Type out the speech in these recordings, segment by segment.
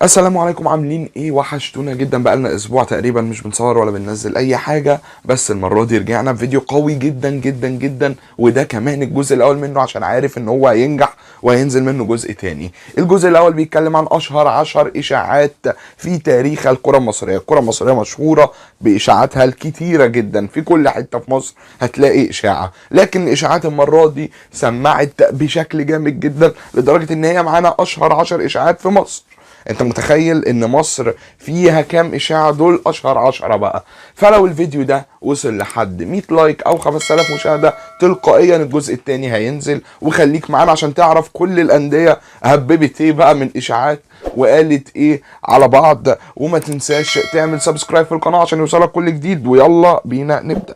السلام عليكم، عاملين ايه؟ وحشتونا جدا، بقالنا اسبوع تقريبا مش بنصور ولا بننزل اي حاجه. بس المره دي رجعنا بفيديو قوي جدا جدا جدا، وده كمان الجزء الاول منه عشان عارف ان هو هينجح وهينزل منه جزء تاني. الجزء الاول بيتكلم عن اشهر 10 اشاعات في تاريخ الكره المصريه. الكره المصريه مشهوره باشاعاتها الكتيره جدا، في كل حته في مصر هتلاقي اشاعه، لكن الاشاعات المره دي سمعت بشكل جامد جدا لدرجه ان هي معانا اشهر 10 اشاعات في مصر. انت متخيل ان مصر فيها كام اشاعة؟ دول اشهر 10 بقى. فلو الفيديو ده وصل لحد 100 لايك او 5000 مشاهدة، تلقائيا الجزء التاني هينزل. وخليك معانا عشان تعرف كل الاندية هببت ايه بقى من اشاعات وقالت ايه على بعض. وما تنساش تعمل سبسكرايب في القناة عشان يوصلك كل جديد، ويلا بينا نبدأ.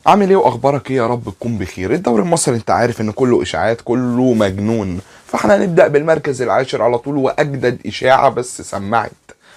عامل ايه واخبارك ايه؟ يا رب تكون بخير. الدوري المصري انت عارف ان كله اشاعات، كله مجنون. فاحنا هنبدأ بالمركز العاشر على طول، واجدد اشاعة بس سمعت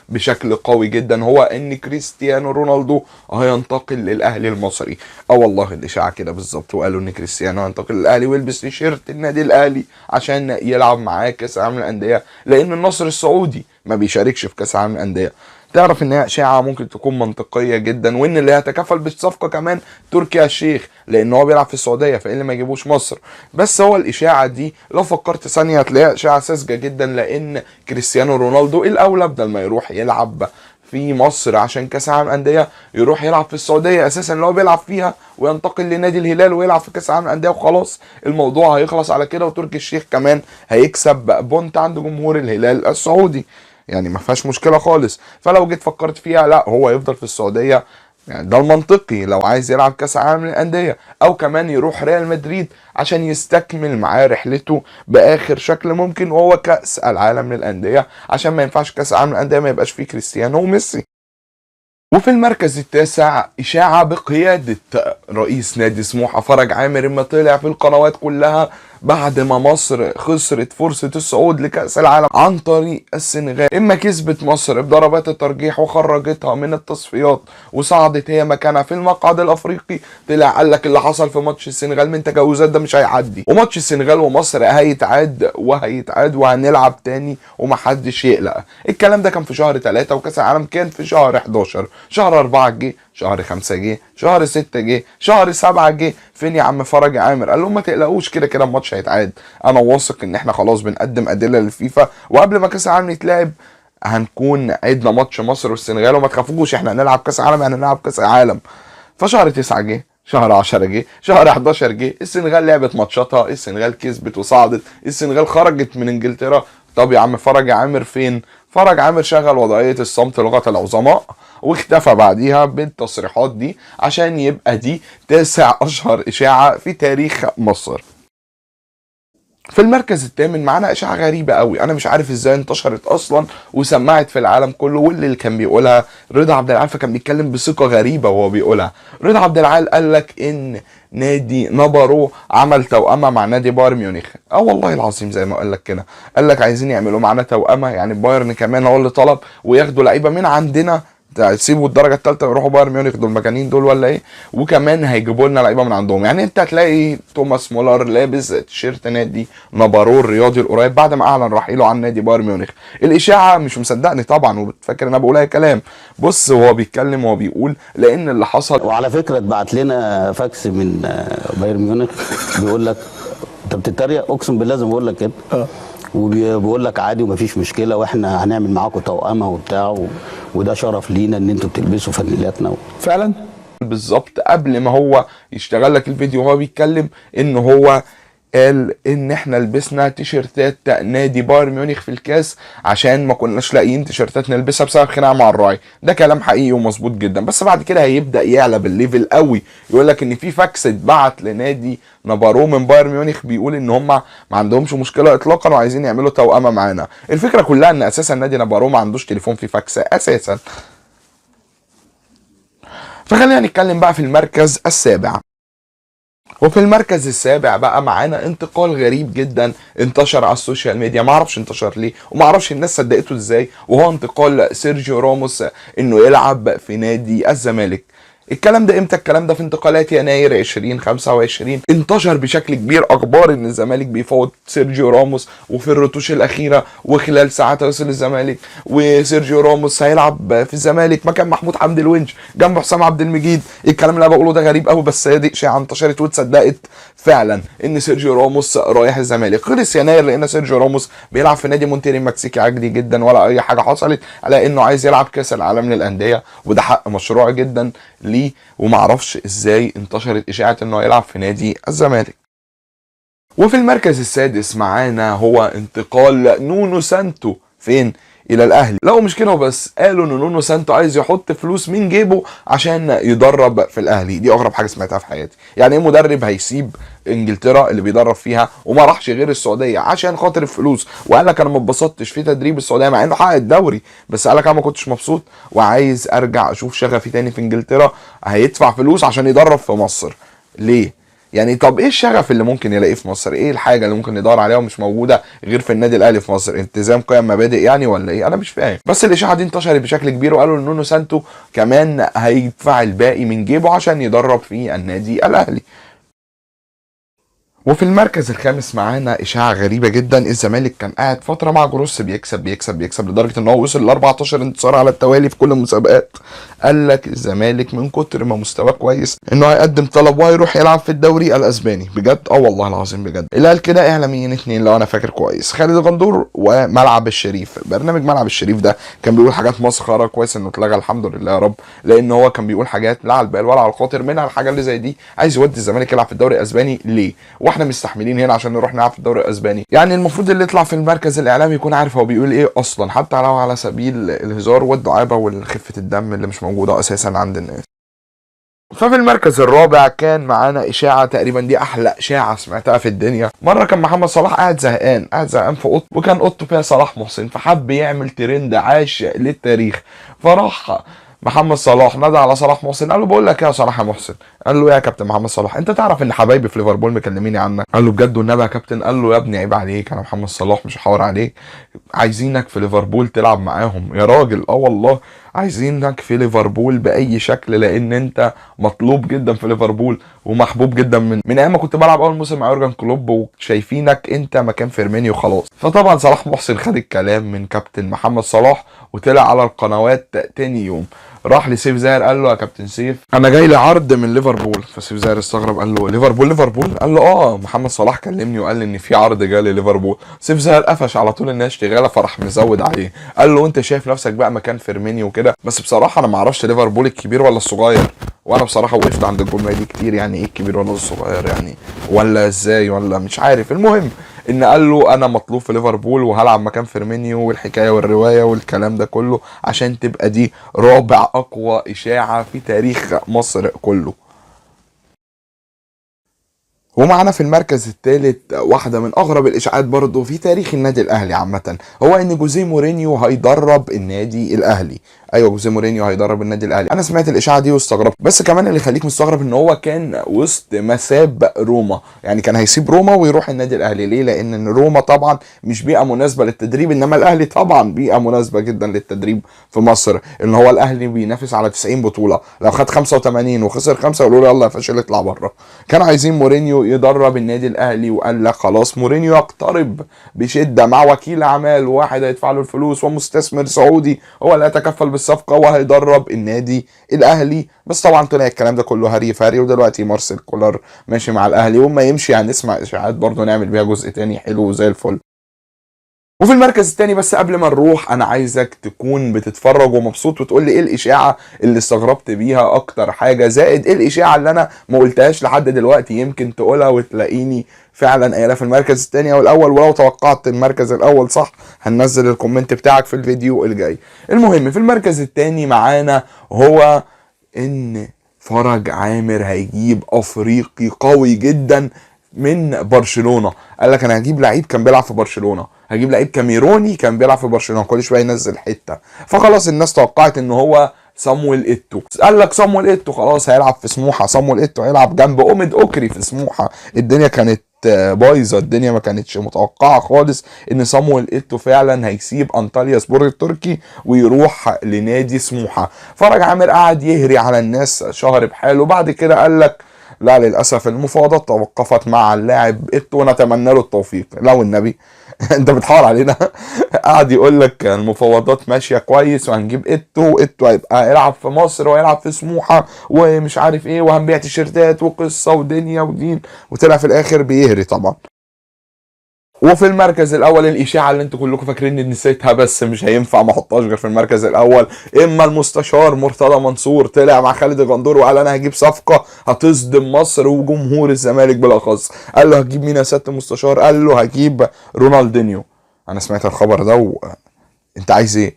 بشكل قوي جدا هو ان كريستيانو رونالدو هينتقل للاهلي المصري. والله الاشاعة كده بالظبط، وقالوا ان كريستيانو هينتقل للاهلي ويلبس تيشيرت النادي الاهلي عشان يلعب معاه كاس العالم للانديه، لان النصر السعودي ما بيشاركش في كاس العالم للانديه. تعرف ان هي اشاعه ممكن تكون منطقيه جدا، وان اللي هيتكفل بالصفقه كمان تركي الشيخ، لان هو بيلعب في السعوديه، فايه اللي ما يجيبوش مصر؟ بس هو الاشاعه دي لو فكرت ثانيه هتلاقيها اشاعه ساذجه جدا، لان كريستيانو رونالدو الاولى بدل ما يروح يلعب في مصر عشان كاس العالم الانديه يروح يلعب في السعوديه اساسا اللي هو بيلعب فيها، وينتقل لنادي الهلال ويلعب في كاس العالم للانديه وخلاص. الموضوع هيخلص على كده، وتركي الشيخ كمان هيكسب بونت عند جمهور الهلال السعودي، يعني ما فيهاش مشكله خالص. فلو جيت فكرت فيها، لا، هو يفضل في السعوديه، يعني ده المنطقي لو عايز يلعب كاس العالم للانديه، او كمان يروح ريال مدريد عشان يستكمل معاه رحلته باخر شكل ممكن، وهو كاس العالم للانديه، عشان ما ينفعش كاس العالم للانديه ما يبقاش فيه كريستيانو وميسي. وفي المركز التاسع إشاعة بقيادة رئيس نادي سموحة فرج عامر، اما طلع في القنوات كلها بعد ما مصر خسرت فرصة الصعود لكأس العالم عن طريق السنغال. اما كسبت مصر بضربات الترجيح وخرجتها من التصفيات وصعدت هي مكانها في المقعد الافريقي، طلع قال لك اللي حصل في ماتش السنغال من تجاوزات ده مش هيعدي، وماتش السنغال ومصر هيتعاد وهنلعب تاني ومحدش يقلق. الكلام ده كان في شهر 3، وكأس العالم كان في شهر 11. شهر 4 جه، شهر 5 جه، شهر 6 جه، شهر 7 جه. فين يا عم فرج عامر؟ قال لهم ما تقلقوش، كده كده الماتش هيتعاد، انا واثق ان احنا خلاص بنقدم ادله للفيفا، وقبل ما كاس العالم يتلعب هنكون عدنا ماتش مصر والسنغال، وما تخافوش احنا هنلعب كاس عالم، يعني هنلعب كاس عالم. فشهر 9 جه، شهر 10 جه، شهر 11 جه، السنغال لعبت ماتشاتها، السنغال كسبت وصعدت، السنغال خرجت من انجلترا. طب يا عم فرج عامر فين؟ فرج عامر شغل وضعية الصمت لغة العظماء، واختفى بعديها بالتصريحات دي عشان يبقى دي 9 اشهر اشاعة في تاريخ مصر. في المركز الثامن معانا اشاعه غريبه قوي، انا مش عارف ازاي انتشرت اصلا وسمعت في العالم كله، واللي كان بيقولها رضا عبد العال، فكان بيتكلم بثقه غريبه وهو بيقولها. رضا عبد العال قال لك ان نادي نبرو عمل توأمة مع نادي بايرن ميونخ. والله العظيم زي ما قال لك كده، قال لك عايزين يعملوا معانا توأمة، يعني بايرن كمان هو اللي طلب، وياخدوا لعيبه من عندنا، تسيبوا الدرجه الثالثه ويروحوا بايرن ميونخ، دول مجانين دول ولا ايه؟ وكمان هيجيبوا لنا لعيبه من عندهم. يعني انت هتلاقي توماس مولر لابس تيشيرت نادي نابارو الرياضي القريب بعد ما اعلن رحيله عن نادي بايرن ميونخ. الاشاعه مش مصدقني طبعا، وبتفكر ان انا بقول اي كلام. بص هو بيتكلم وهو بيقول لان اللي حصل. وعلى فكره اتبعت لنا فاكس من بايرن ميونخ بيقول لك انت بتتريق، اقسم بالله زي ما بقول لك كده، وبيقول لك عادي ومفيش مشكله، واحنا هنعمل معاكم توأمه وبتاع وده شرف لينا ان انتوا بتلبسوا فانيلاتنا فعلا بالظبط قبل ما هو يشتغل لك الفيديو وهو بيتكلم ان هو قال ان احنا لبسنا تيشيرتات نادي بايرن ميونخ في الكاس عشان ما كناش لاقيين تيشيرتات نلبسها بسبب خناقه مع الراعي. ده كلام حقيقي ومظبوط جدا، بس بعد كده هيبدا يعلى بالليفل قوي، يقول لك ان في فاكس اتبعت لنادي نابارو من بايرن ميونخ بيقول ان هم ما عندهمش مشكله اطلاقا وعايزين يعملوا توأمه معانا. الفكره كلها ان اساسا نادي نابارو ما عندوش تليفون فيه فاكس اساسا. فخلينا نتكلم بقى في المركز السابع. وفي المركز السابع بقى معانا انتقال غريب جدا انتشر على السوشيال ميديا، معرفش انتشر ليه ومعرفش الناس صدقته ازاي، وهو انتقال سيرجيو راموس انه يلعب في نادي الزمالك. الكلام ده امتى؟ الكلام ده في انتقالات يناير 2025 انتشر بشكل كبير اخبار ان الزمالك بيفاوض سيرجيو راموس، وفي الرتوش الاخيره وخلال ساعات هيوصل الزمالك، وسيرجيو راموس هيلعب في الزمالك مكان محمود حمدي الونش جنب حسام عبد المجيد. الكلام اللي انا بقوله ده غريب قوي، بس هي دي اشاعه انتشرت واتصدقت فعلا ان سيرجيو راموس رايح الزمالك. خلص يناير لان سيرجيو راموس بيلعب في نادي مونتيري المكسيكي عادي جدا ولا اي حاجه حصلت، على انه عايز يلعب كاس العالم للانديه، وده حق مشروع جدا ليه. ومعرفش ازاي انتشرت اشاعه انه هيلعب في نادي الزمالك. وفي المركز السادس معانا هو انتقال نونو سانتو فين؟ الى الاهلي. لو مش كده وبس، قالوا ان نونو سانتو عايز يحط فلوس من جيبه عشان يدرب في الاهلي. دي اغرب حاجه سمعتها في حياتي. يعني ايه مدرب هيسيب انجلترا اللي بيدرب فيها وما راحش غير السعوديه عشان خاطر الفلوس، وقال لك انا ما اتبسطتش في تدريب السعوديه مع انه حقق الدوري، بس قال لك انا ما كنتش مبسوط وعايز ارجع اشوف شغفي تاني في انجلترا، هيدفع فلوس عشان يدرب في مصر. ليه؟ يعني طب ايه الشغف اللي ممكن يلاقيه في مصر؟ ايه الحاجه اللي ممكن يدور عليها ومش موجوده غير في النادي الاهلي في مصر؟ التزام، قيم، مبادئ يعني، ولا ايه؟ انا مش فاهم. بس الاشاعه دي انتشرت بشكل كبير، وقالوا ان نونو سانتو كمان هيدفع الباقي من جيبه عشان يدرب في النادي الاهلي. وفي المركز الخامس معانا اشاعه غريبه جدا. الزمالك كان قاعد فتره مع جروس بيكسب بيكسب بيكسب لدرجه ان هو وصل ل 14 انتصار على التوالي في كل المسابقات. قال لك الزمالك من كتر ما مستواه كويس انه هيقدم طلب وهيروح يلعب في الدوري الاسباني. بجد؟ والله العظيم بجد. اللي قال كده اعلاميين اتنين لو انا فاكر كويس، خالد غندور وملعب الشريف. برنامج ملعب الشريف ده كان بيقول حاجات مسخره، كويس انه اتلغى الحمد لله يا رب، لان هو كان بيقول حاجات لا على البال ولا على الخاطر. منها الحاجه اللي زي دي، عايز يودي الزمالك يلعب في الدوري الاسباني ليه؟ واحنا مستحملين هنا عشان نروح نلعب في الدوري الاسباني؟ يعني المفروض اللي يطلع في المركز الاعلامي يكون عارف هو بيقول ايه اصلا، حتى لو على سبيل الهزار والدعابه والخفه الدم اللي مش موجوده اساسا عند الناس. ففي المركز الرابع كان معانا اشاعه، تقريبا دي احلى اشاعه سمعتها في الدنيا. مره كان محمد صلاح قاعد زهقان في اوضته، وكان اوضته فيها صلاح محسن، فحب يعمل ترند عاش للتاريخ. فراح محمد صلاح نادى على صلاح محسن، قال له بقول لك يا صلاح يا محسن. قال له يا كابتن محمد صلاح، انت تعرف ان حبايبي في ليفربول مكلميني عنك؟ قال له بجد والنبي يا كابتن؟ قال له يا ابني عيب عليك، انا محمد صلاح مش هحاور عليك، عايزينك في ليفربول تلعب معاهم يا راجل. والله عايزينك في ليفربول باي شكل، لان انت مطلوب جدا في ليفربول ومحبوب جدا من ايام ما كنت بلعب اول موسم مع يورجن كلوب، وشايفينك انت مكان فيرمينيو خلاص. فطبعا صلاح محسن خد الكلام من كابتن محمد صلاح وطلع على القنوات تاني يوم، راح لسيف زاهر قال له يا كابتن سيف انا جاي لي عرض من ليفربول. فسيف زاهر استغرب قال له ليفربول؟ قال له محمد صلاح كلمني وقال لي ان في عرض جاي لليفربول. سيف زاهر قفش على طول انها اشتغاله، فراح مزود عليه قال له انت شايف نفسك بقى مكان فيرمينيو وكده؟ بس بصراحه انا ما اعرفش ليفربول الكبير ولا الصغير، وانا بصراحه وقفت عند الجمله دي كتير، يعني ايه الكبير ولا الصغير يعني، ولا ازاي، ولا مش عارف. المهم ان قال له انا مطلوب في ليفربول وهلعب مكان فيرمينيو، والحكايه والروايه والكلام ده كله، عشان تبقى دي رابع اقوى اشاعه في تاريخ مصر كله. ومعنا في المركز الثالث واحدة من أغرب الإشاعات برضه في تاريخ النادي الأهلي عامة، هو إن جوزيه مورينيو هيدرب النادي الأهلي. أيوة جوزيه مورينيو هيدرب النادي الأهلي. أنا سمعت الإشاعة دي واستغربت، بس كمان اللي يخليك مستغرب إن هو كان وسط مساب روما، يعني كان هيسيب روما ويروح النادي الأهلي. ليه؟ لأن روما طبعا مش بيئة مناسبة للتدريب، إنما الأهلي طبعا بيئة مناسبة جدا للتدريب في مصر. إن هو الأهلي بينافس على 90 بطولة، لو خد 85 وخسر 5 يقولوا له يلا يا فاشل اطلع بره. كانوا عايزين مورينيو يدرب النادي الاهلي، وقال لك خلاص مورينيو يقترب بشده مع وكيل اعمال واحد هيدفع له الفلوس ومستثمر سعودي هو اللي هيتكفل بالصفقه وهيدرب النادي الاهلي. بس طبعا طلع الكلام ده كله هري فاري، ودلوقتي مارسيل كولر ماشي مع الاهلي، وما يمشي هنسمع اشاعات برضه نعمل بيها جزء تاني حلو زي الفل. وفي المركز الثاني، بس قبل ما نروح انا عايزك تكون بتتفرج ومبسوط وتقول لي ايه الاشاعه اللي استغربت بيها اكتر حاجه، زائد ايه الاشاعه اللي انا ما قلتهاش لحد دلوقتي يمكن تقولها وتلاقيني فعلا قايلها في المركز الثاني او الاول. ولو توقعت المركز الاول صح هننزل الكومنت بتاعك في الفيديو الجاي. المهم في المركز الثاني معانا هو ان فرج عامر هيجيب افريقي قوي جدا من برشلونه. قال لك انا هجيب لعيب كان بيلعب في برشلونه، هجيب لعيب كاميروني كان بيلعب في برشلونه، كل شويه ينزل حته. فخلاص الناس توقعت ان هو صامويل ايتو. قال لك صامويل ايتو خلاص هيلعب في سموحه، صامويل ايتو هيلعب جنب اوميد اوكري في سموحه. الدنيا كانت بايظه، الدنيا ما كانتش متوقعه خالص ان صامويل ايتو فعلا هيسيب انطاليا سبور التركي ويروح لنادي سموحه. فرج عامر قعد يهري على الناس شهر بحاله، وبعد كده قال لك لا للاسف المفاوضات توقفت مع اللاعب ايتو ونتمنى له التوفيق. لو النبي انت بتحاور علينا. قعد يقول لك المفاوضات ماشيه كويس وهنجيب ايتو هيبقى يلعب في مصر ويلعب في سموحه ومش عارف ايه وهنبيع تيشيرتات وقصه ودنيا ودين، وطلع في الاخر بيهري طبعا. وفي المركز الاول الاشاعه اللي انتوا كلكم فاكرين اني نسيتها، بس مش هينفع ما احطهاش غير في المركز الاول. اما المستشار مرتضى منصور طلع مع خالد الغندور وقال انا هجيب صفقه هتصدم مصر وجمهور الزمالك بالاخص. قال له هتجيب مين يا سياده المستشار؟ قال له هجيب رونالدينيو. انا سمعت الخبر ده انت عايز ايه؟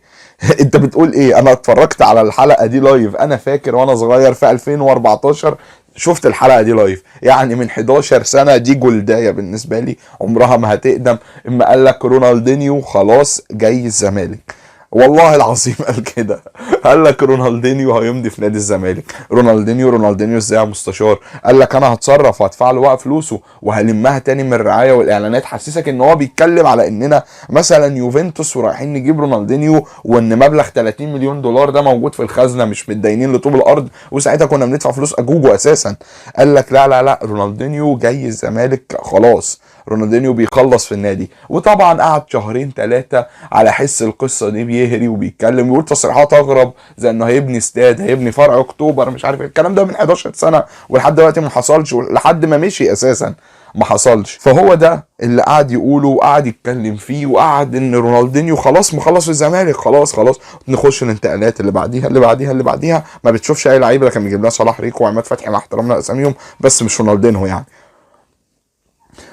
انت بتقول ايه؟ انا اتفرجت على الحلقه دي لايف، انا فاكر وانا صغير في 2014 شفت الحلقه دي لايف، يعني من 11 سنه، دي جلدايه بالنسبه لي عمرها ما هتقدم. اما قال لك رونالدينيو خلاص جاي الزمالك، والله العظيم قال كده، قال لك رونالدينيو هيمضي في نادي الزمالك. رونالدينيو ازاي يا مستشار؟ قال لك انا هتصرف وهدفع له بقى فلوسه وهلمها تاني من الرعايه والاعلانات. حسسك ان هو بيتكلم على اننا مثلا يوفنتوس ورايحين نجيب رونالدينيو، وان مبلغ 30 مليون دولار ده موجود في الخزنه مش متدينين لطوب الارض، وساعتها كنا بندفع فلوس اجوجو اساسا. قال لك لا رونالدينيو جاي الزمالك خلاص، رونالدينيو بيخلص في النادي. وطبعا قعد شهرين 3 على حس القصه دي بيهري وبيتكلم ويقول تصريحات اغرب زي انه هيبني استاد، هيبني فرع اكتوبر، مش عارف الكلام ده من 11 سنه ولحد دلوقتي ما حصلش، ولحد ما مشي اساسا ما حصلش. فهو ده اللي قعد يقوله وقعد يتكلم فيه، وقعد ان رونالدينيو خلاص مخلص في الزمالك، خلاص نخش الانتقالات اللي بعديها. ما بتشوفش اي لعيبه، كان بيجيب لها صلاح ريكو وعماد فتحي مع احترامنا اساميهم، بس مش رونالدينيو يعني.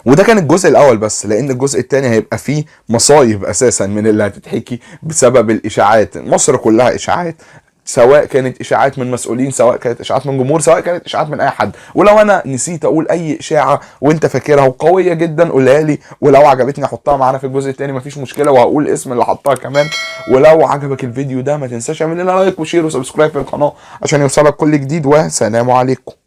وده كان الجزء الاول بس، لان الجزء الثاني هيبقى فيه مصايب اساسا من اللي هتتحكي بسبب الاشاعات. مصر كلها اشاعات، سواء كانت اشاعات من مسؤولين، سواء كانت اشاعات من جمهور، سواء كانت اشاعات من اي حد. ولو انا نسيت اقول اي اشاعه وانت فاكرها وقويه جدا قولها لي، ولو عجبتني احطها معانا في الجزء الثاني مفيش مشكله، وهقول اسم اللي حطها كمان. ولو عجبك الفيديو ده ما تنساش اعمل لنا لايك وشير وسبسكرايب في القناه عشان يوصلك كل جديد، وسلام عليكم.